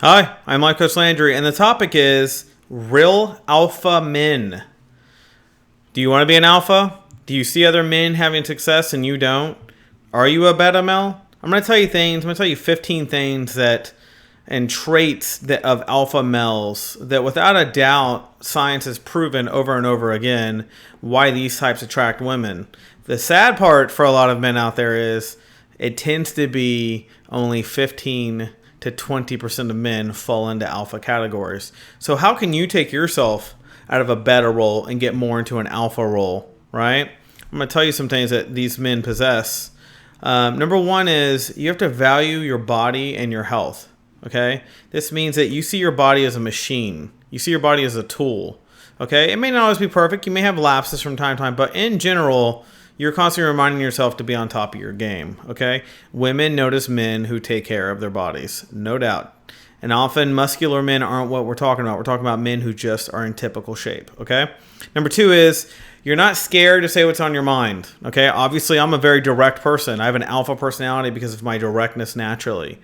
Hi, I'm LifeCoachLANDRY, and the topic is real alpha men. Do you want to be an alpha? Do you see other men having success and you don't? Are you a beta male? I'm going to tell you things. I'm going to tell you 15 things and traits of alpha males that without a doubt science has proven over and over again why these types attract women. The sad part for a lot of men out there is it tends to be only 15 to 20% of men fall into alpha categories. So how can you take yourself out of a beta role and get more into an alpha role, right? I'm going to tell you some things that these men possess. Number one is you have to value your body and your health, okay? This means that you see your body as a machine. You see your body as a tool, okay? It may not always be perfect. You may have lapses from time to time, but in general, you're constantly reminding yourself to be on top of your game, okay? Women notice men who take care of their bodies, no doubt. And often muscular men aren't what we're talking about. We're talking about men who just are in typical shape, okay? Number two is you're not scared to say what's on your mind, okay? Obviously, I'm a very direct person. I have an alpha personality because of my directness naturally.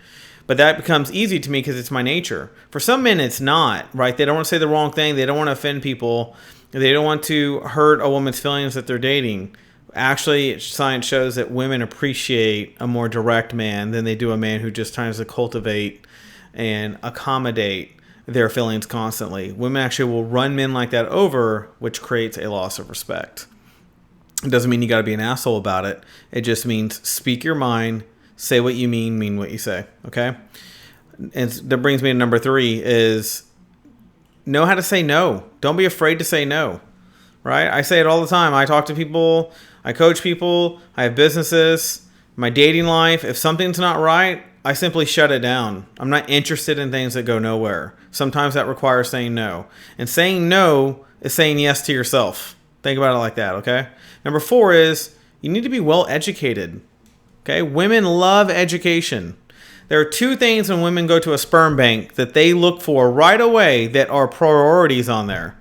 But that becomes easy to me because it's my nature. For some men, it's not, right? They don't want to say the wrong thing. They don't want to offend people. They don't want to hurt a woman's feelings that they're dating. Actually, science shows that women appreciate a more direct man than they do a man who just tries to cultivate and accommodate their feelings constantly. Women actually will run men like that over, which creates a loss of respect. It doesn't mean you got to be an asshole about it. It just means speak your mind, say what you mean what you say, okay? And that brings me to number three is know how to say no. Don't be afraid to say no, right? I say it all the time. I talk to people, I coach people, I have businesses, my dating life. If something's not right, I simply shut it down. I'm not interested in things that go nowhere. Sometimes that requires saying no. And saying no is saying yes to yourself. Think about it like that, okay? Number four is you need to be well educated, okay? Women love education. There are two things when women go to a sperm bank that they look for right away that are priorities on there.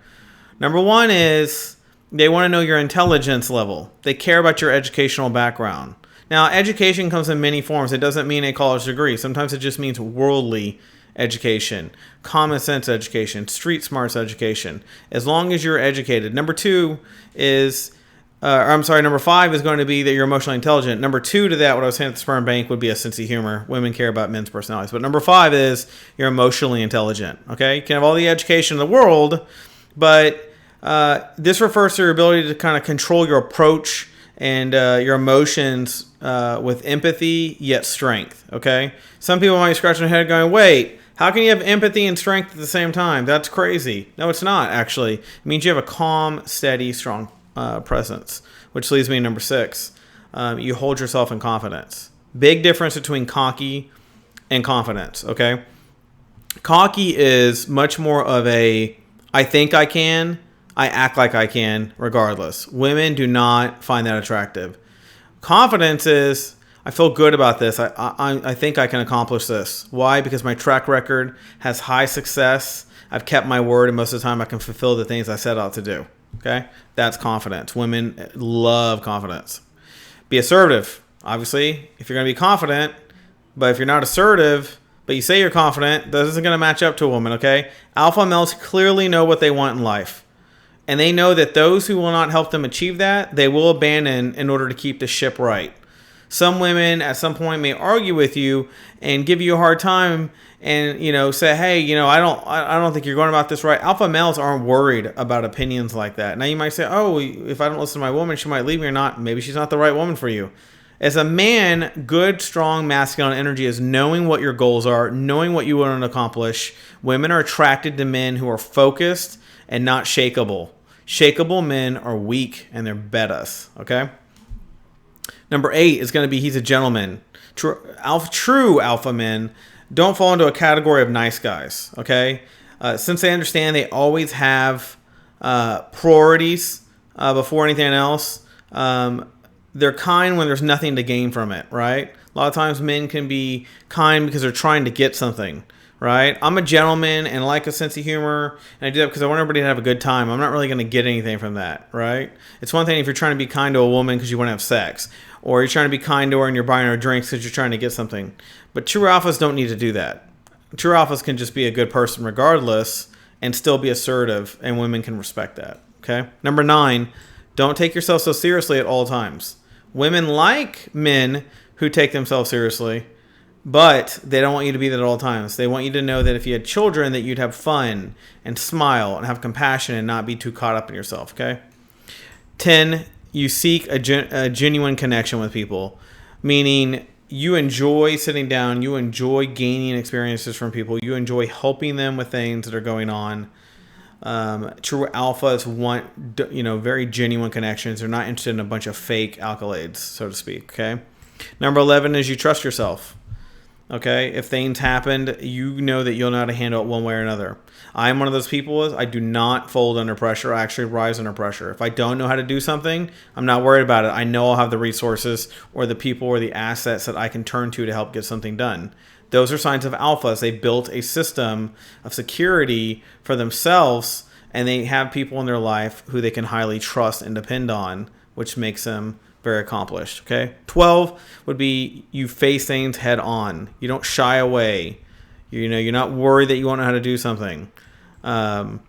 Number one is they want to know your intelligence level. They care about your educational background. Now, education comes in many forms. It doesn't mean a college degree. Sometimes it just means worldly education, common sense education, street smarts education, as long as you're educated. Number five is going to be that you're emotionally intelligent. Number two to that, what I was saying at the sperm bank, would be a sense of humor. Women care about men's personalities. But number five is you're emotionally intelligent, okay? You can have all the education in the world, but this refers to your ability to kind of control your approach and your emotions with empathy yet strength, okay? Some people might be scratching their head going, wait, how can you have empathy and strength at the same time? That's crazy. No, it's not, actually. It means you have a calm, steady, strong presence, which leads me to number six. You hold yourself in confidence. Big difference between cocky and confidence, okay? Cocky is much more of a, I think I can, I act like I can regardless. Women do not find that attractive. Confidence is, I feel good about this. I think I can accomplish this. Why? Because my track record has high success. I've kept my word, and most of the time I can fulfill the things I set out to do. Okay? That's confidence. Women love confidence. Be assertive. Obviously, if you're going to be confident, but if you're not assertive, but you say you're confident, that isn't going to match up to a woman, okay? Alpha males clearly know what they want in life. And they know that those who will not help them achieve that, they will abandon in order to keep the ship right. Some women at some point may argue with you and give you a hard time and, say, hey, I don't think you're going about this right. Alpha males aren't worried about opinions like that. Now you might say, oh, if I don't listen to my woman, she might leave me or not. Maybe she's not the right woman for you. As a man, good, strong, masculine energy is knowing what your goals are, knowing what you want to accomplish. Women are attracted to men who are focused and not shakeable. Shakeable men are weak and they're betas, okay? Number 8 is going to be he's a gentleman. True alpha men don't fall into a category of nice guys, okay? Since they understand they always have priorities before anything else, they're kind when there's nothing to gain from it, right? A lot of times men can be kind because they're trying to get something. Right? I'm a gentleman and like a sense of humor, and I do that because I want everybody to have a good time. I'm not really going to get anything from that, right? It's one thing if you're trying to be kind to a woman because you want to have sex, or you're trying to be kind to her and you're buying her drinks because you're trying to get something. But true alphas don't need to do that. true alphas can just be a good person regardless and still be assertive, and women can respect that. Okay. Number 9, don't take yourself so seriously at all times. Women like men who take themselves seriously, but they don't want you to be that at all times. They want you to know that if you had children, that you'd have fun and smile and have compassion and not be too caught up in yourself. Okay. 10, you seek a genuine connection with people, meaning you enjoy sitting down, you enjoy gaining experiences from people, you enjoy helping them with things that are going on. True alphas want, very genuine connections. They're not interested in a bunch of fake accolades, so to speak. Okay. Number 11 is you trust yourself. Okay. If things happened, you know that you'll know how to handle it one way or another. I'm one of those people. I do not fold under pressure. I actually rise under pressure. If I don't know how to do something, I'm not worried about it. I know I'll have the resources or the people or the assets that I can turn to help get something done. Those are signs of alphas. They built a system of security for themselves, and they have people in their life who they can highly trust and depend on, which makes them very accomplished. Okay. 12 would be you face things head on. You don't shy away. You're not worried that you won't know how to do something. But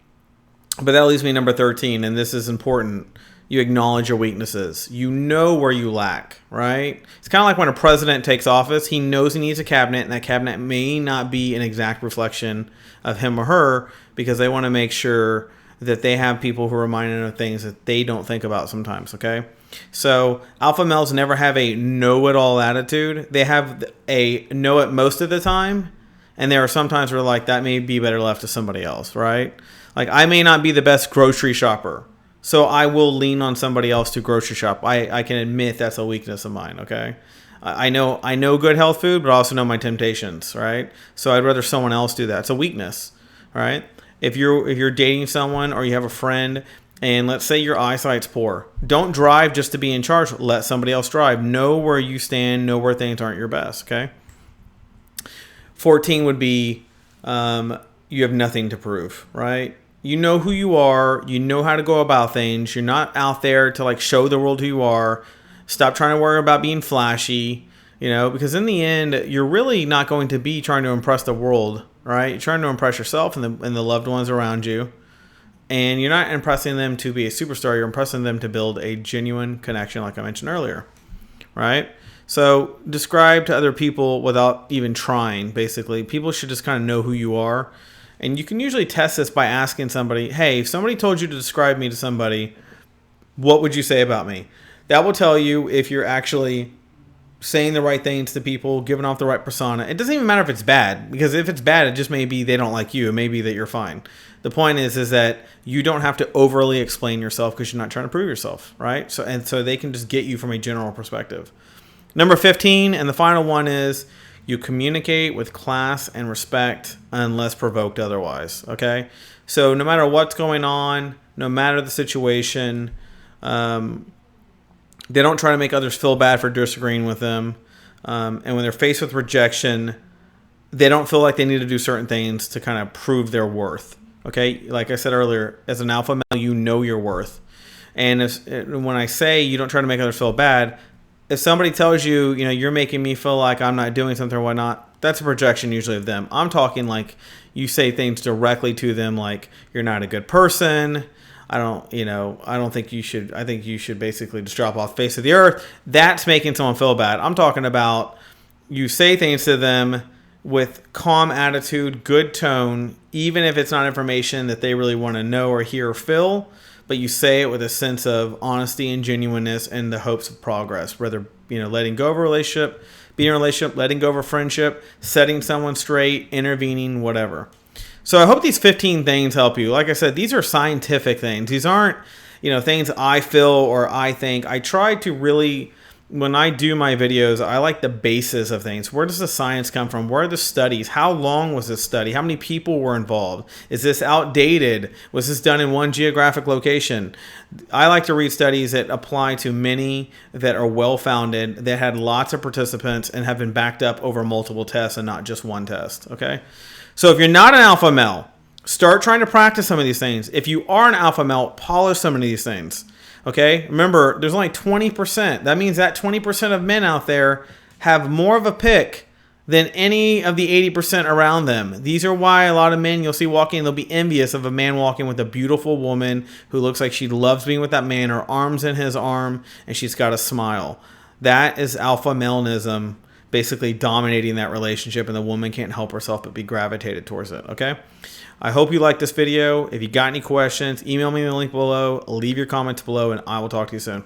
that leaves me number 13, and this is important. You acknowledge your weaknesses. You know where you lack, right? It's kind of like when a president takes office. He knows he needs a cabinet, and that cabinet may not be an exact reflection of him or her because they want to make sure that they have people who remind them of things that they don't think about sometimes, okay? So alpha males never have a know-it-all attitude. They have a know it most of the time, and there are sometimes where like that may be better left to somebody else, right? Like I may not be the best grocery shopper, so I will lean on somebody else to grocery shop. I can admit that's a weakness of mine, okay? I know good health food, but I also know my temptations, right? So I'd rather someone else do that. It's a weakness, right? If you're dating someone or you have a friend and let's say your eyesight's poor, don't drive just to be in charge. Let somebody else drive. Know where you stand. Know where things aren't your best, okay? 14 would be you have nothing to prove, right? You know who you are. You know how to go about things. You're not out there to like show the world who you are. Stop trying to worry about being flashy, because in the end, you're really not going to be trying to impress the world, right? You're trying to impress yourself and the loved ones around you. And you're not impressing them to be a superstar. You're impressing them to build a genuine connection like I mentioned earlier, right? So describe to other people without even trying, basically. People should just kind of know who you are. And you can usually test this by asking somebody, hey, if somebody told you to describe me to somebody, what would you say about me? That will tell you if you're actually saying the right things to people, giving off the right persona. It doesn't even matter if it's bad, because if it's bad, it just may be they don't like you. It may be that you're fine. The point is that you don't have to overly explain yourself because you're not trying to prove yourself, right? So they can just get you from a general perspective. Number 15, and the final one is you communicate with class and respect unless provoked otherwise, okay? So no matter what's going on, no matter the situation, they don't try to make others feel bad for disagreeing with them. And when they're faced with rejection, they don't feel like they need to do certain things to kind of prove their worth. Okay, like I said earlier, as an alpha male, you know your worth. And when I say you don't try to make others feel bad, if somebody tells you, you're making me feel like I'm not doing something or whatnot, that's a projection usually of them. I'm talking like you say things directly to them, like you're not a good person. I don't think you should. I think you should basically just drop off the face of the earth. That's making someone feel bad. I'm talking about you say things to them with calm attitude, good tone, even if it's not information that they really want to know or hear or feel, but you say it with a sense of honesty and genuineness and the hopes of progress, whether, letting go of a relationship, being in a relationship, letting go of a friendship, setting someone straight, intervening, whatever. So I hope these 15 things help you. Like I said, these are scientific things. These aren't, things I feel or I think. I try to really, when I do my videos, I like the basis of things. Where does the science come from? Where are the studies? How long was this study? How many people were involved? Is this outdated? Was this done in one geographic location? I like to read studies that apply to many, that are well-founded, that had lots of participants and have been backed up over multiple tests and not just one test, okay? So if you're not an alpha male, start trying to practice some of these things. If you are an alpha male, polish some of these things. Okay, remember, there's only 20%. That means that 20% of men out there have more of a pick than any of the 80% around them. These are why a lot of men you'll see walking, they'll be envious of a man walking with a beautiful woman who looks like she loves being with that man, her arm's in his arm, and she's got a smile. That is alpha maleism basically dominating that relationship, and the woman can't help herself but be gravitated towards it, okay? I hope you liked this video. If you got any questions, email me in the link below, leave your comments below, and I will talk to you soon.